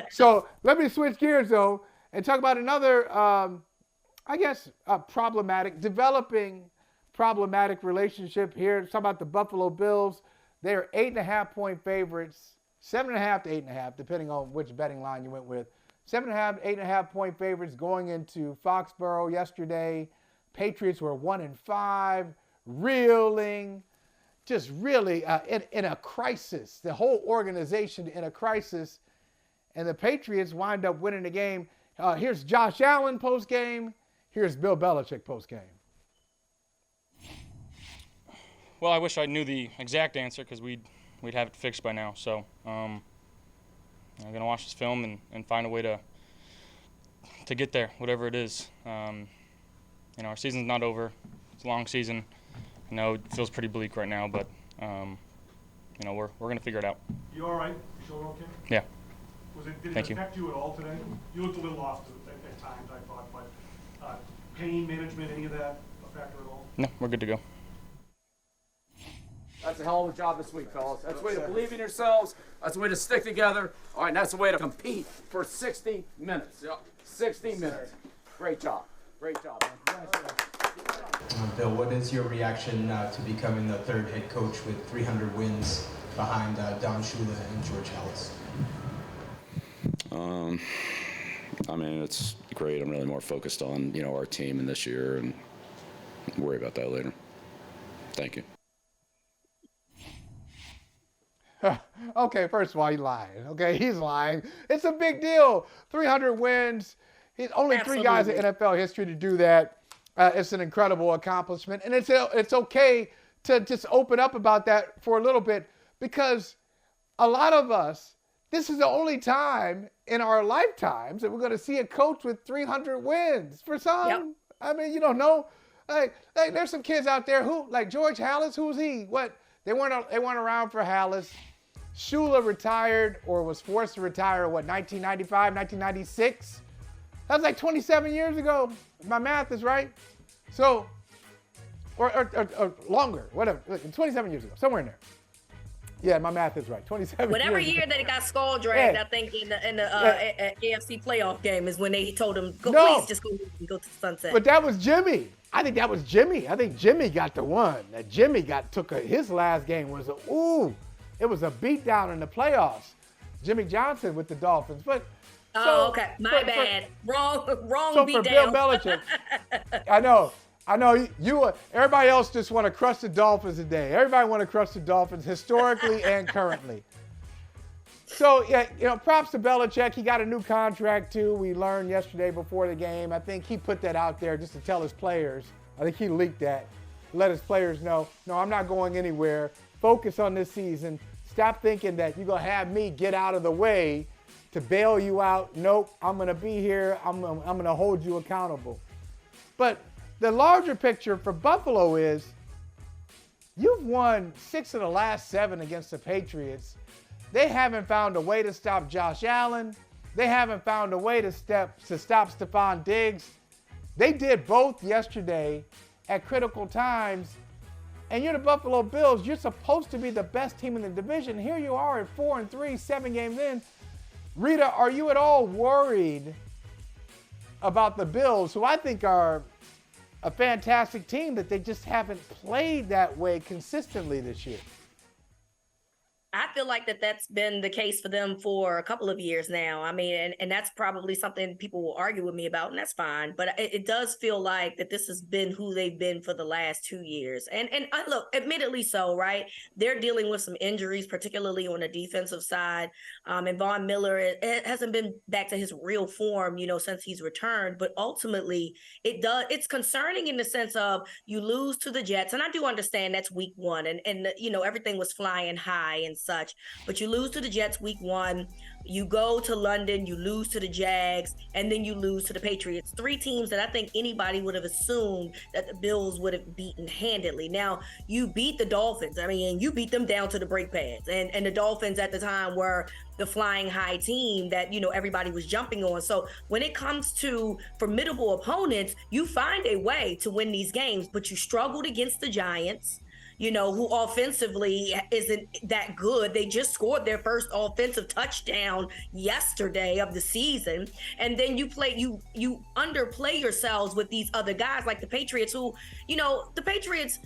So let me switch gears, though, and talk about another, developing problematic relationship here. Talk about the Buffalo Bills. They are 8.5-point favorites, 7.5 to 8.5, depending on which betting line you went with. 7.5, 8.5-point favorites going into Foxborough yesterday. Patriots were 1-5, reeling, just really in a crisis. The whole organization in a crisis, and the Patriots wind up winning the game. Here's Josh Allen post-game. Here's Bill Belichick post-game. Well, I wish I knew the exact answer because we'd have it fixed by now. So I'm going to watch this film and find a way to get there, whatever it is. Our season's not over. It's a long season. I know it feels pretty bleak right now, but we're going to figure it out. You all right? You sure okay? Yeah. Did it affect you at all today? You looked a little off at times, I thought, but pain management, any of that a factor at all? No, we're good to go. That's a hell of a job this week, fellas. That's the way to believe in yourselves. That's the way to stick together. All right, and that's the way to compete for 60 minutes. Yep. 60 minutes. Great job. Great job, man. Bill, what is your reaction to becoming the third head coach with 300 wins behind Don Shula and George Halas? It's great. I'm really more focused on, our team and this year, and worry about that later. Thank you. Okay, first of all, he's lying. Okay, he's lying. It's a big deal. 300 wins. He's only Absolutely. 3 guys in NFL history to do that. It's an incredible accomplishment. And it's okay to just open up about that for a little bit, because a lot of us, this is the only time in our lifetimes that we're going to see a coach with 300 wins. For some, Yep. You don't know. Like there's some kids out there who, like George Halas, who's he? What? They weren't around for Halas. Shula retired or was forced to retire, 1995, 1996? That was like 27 years ago. If my math is right. So, or longer, whatever. 27 years ago, somewhere in there. Yeah, my math is right. 27 Whatever years year ago. that it got skull dragged, Yeah. I think in the Yeah. AFC playoff game is when they told him, No. please just go to the sunset. But that was Jimmy. I think that was Jimmy. I think Jimmy got the one. That Jimmy his last game was it was a beatdown in the playoffs. Jimmy Johnson with the Dolphins. But okay. My bad. Wrong So beat for down. Bill Belichick, I know you. Everybody else just want to crush the Dolphins today. Everybody want to crush the Dolphins historically and currently. So yeah, props to Belichick. He got a new contract too. We learned yesterday before the game. I think he put that out there just to tell his players. I think he leaked that, let his players know, no, I'm not going anywhere. Focus on this season. Stop thinking that you're gonna have me get out of the way to bail you out. Nope, I'm gonna be here. I'm gonna hold you accountable. But the larger picture for Buffalo is you've won 6 of the last 7 against the Patriots. They haven't found a way to stop Josh Allen. They haven't found a way to stop Stephon Diggs. They did both yesterday at critical times. And you're the Buffalo Bills. You're supposed to be the best team in the division. Here you are at 4-3, 7 games in. Reeta, are you at all worried about the Bills, who I think are a fantastic team, that they just haven't played that way consistently this year? I feel like that's been the case for them for a couple of years now. I mean, and that's probably something people will argue with me about, and that's fine. But it does feel like that this has been who they've been for the last 2 years. And look, admittedly so, right? They're dealing with some injuries, particularly on the defensive side. And Von Miller it hasn't been back to his real form, since he's returned. But ultimately, it's concerning in the sense of you lose to the Jets. And I do understand that's week 1. And everything was flying high and such, but you lose to the Jets week 1, you go to London, you lose to the Jags, and then you lose to the Patriots. 3 teams that I think anybody would have assumed that the Bills would have beaten handedly. Now, you beat the Dolphins. I mean, you beat them down to the brake pads, and the Dolphins at the time were the flying high team that, everybody was jumping on. So when it comes to formidable opponents, you find a way to win these games, but you struggled against the Giants. who offensively isn't that good. They just scored their first offensive touchdown yesterday of the season. And then you underplay yourselves with these other guys like the Patriots who, the Patriots,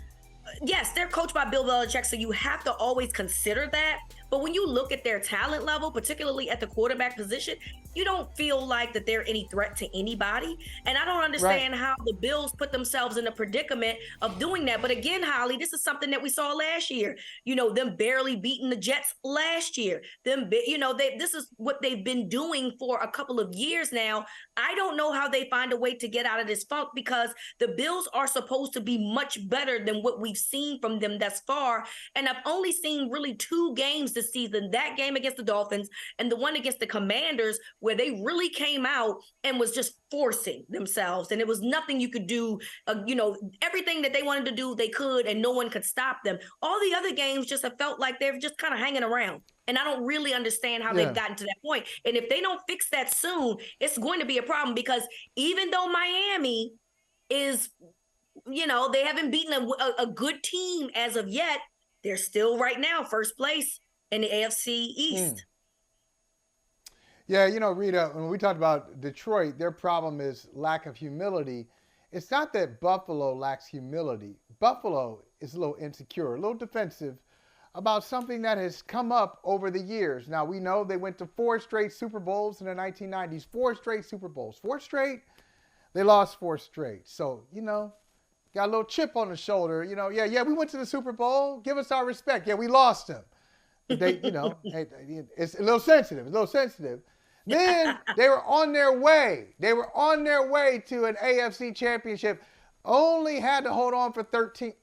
yes, they're coached by Bill Belichick, so you have to always consider that. But when you look at their talent level, particularly at the quarterback position, you don't feel like that they're any threat to anybody. And I don't understand how the Bills put themselves in a predicament of doing that. But again, Holley, this is something that we saw last year. Them barely beating the Jets last year. This is what they've been doing for a couple of years now. I don't know how they find a way to get out of this funk, because the Bills are supposed to be much better than what we've seen from them thus far. And I've only seen really 2 games this season, that game against the Dolphins and the one against the Commanders, where they really came out and was just forcing themselves. And it was nothing you could do. Everything that they wanted to do, they could, and no one could stop them. All the other games just have felt like they're just kind of hanging around. And I don't really understand how they've gotten to that point. And if they don't fix that soon, it's going to be a problem, because even though Miami is, they haven't beaten a good team as of yet, they're still right now first place in the AFC East. Yeah, Reeta, when we talked about Detroit, their problem is lack of humility. It's not that Buffalo lacks humility. Buffalo is a little insecure, a little defensive about something that has come up over the years. Now, we know they went to 4 straight Super Bowls in the 1990s, 4 straight Super Bowls. 4 straight, they lost 4 straight. So, got a little chip on the shoulder. We went to the Super Bowl. Give us our respect. Yeah, we lost them. But they, it's a little sensitive. Then they were on their way. They were on their way to an AFC championship. Only had to hold on for 13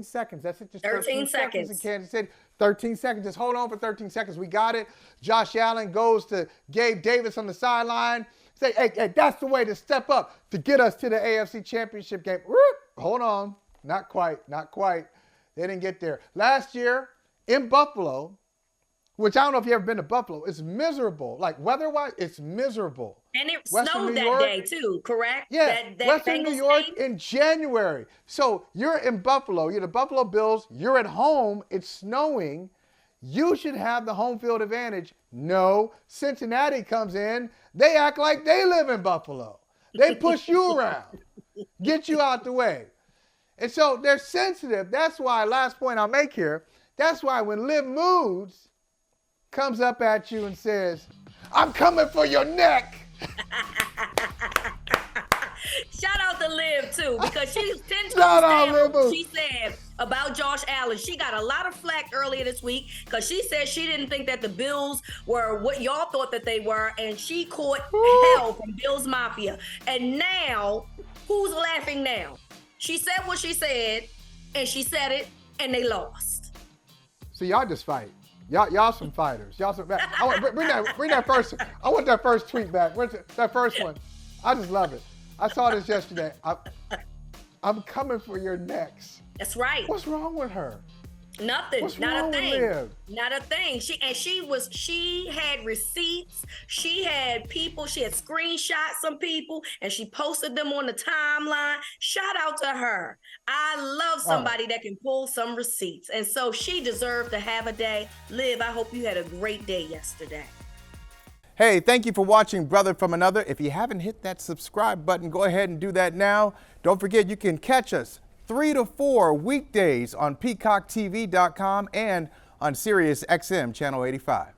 seconds. That's it, just 13 seconds in Kansas City. 13 seconds. Just hold on for 13 seconds. We got it. Josh Allen goes to Gabe Davis on the sideline. Say, hey, that's the way to step up to get us to the AFC championship game. Hold on. Not quite. They didn't get there. Last year in Buffalo, which I don't know if you've ever been to Buffalo, it's miserable. Like weather-wise, it's miserable. And it snowed that day too, correct? Yeah, that Western New York in January. So you're in Buffalo, you're the Buffalo Bills, you're at home, it's snowing. You should have the home field advantage. No, Cincinnati comes in, they act like they live in Buffalo. They push you around, get you out the way. And so they're sensitive. That's why, last point I'll make here, that's why when Liv Moods comes up at you and says, I'm coming for your neck. Shout out to Liv too, because she's 10 toes down what she said about Josh Allen. She got a lot of flack earlier this week because she said she didn't think that the Bills were what y'all thought that they were, and she caught hell from Bills Mafia. And now, who's laughing now? She said what she said, and she said it, and they lost. So y'all just fight. Y'all some fighters. Y'all some. Bring that first. I want that first tweet back. Where's that first one? I just love it. I saw this yesterday. I'm coming for your necks. That's right. What's wrong with her? Nothing. What's not wrong a thing. With Liv? Not a thing. She had receipts. She had people. She had screenshot some people, and she posted them on the timeline. Shout out to her. I love somebody that can pull some receipts, and so she deserved to have a day. Liv, I hope you had a great day yesterday. Hey, thank you for watching Brother from Another. If you haven't hit that subscribe button, go ahead and do that now. Don't forget, you can catch us 3 to 4 weekdays on PeacockTV.com and on Sirius XM Channel 85.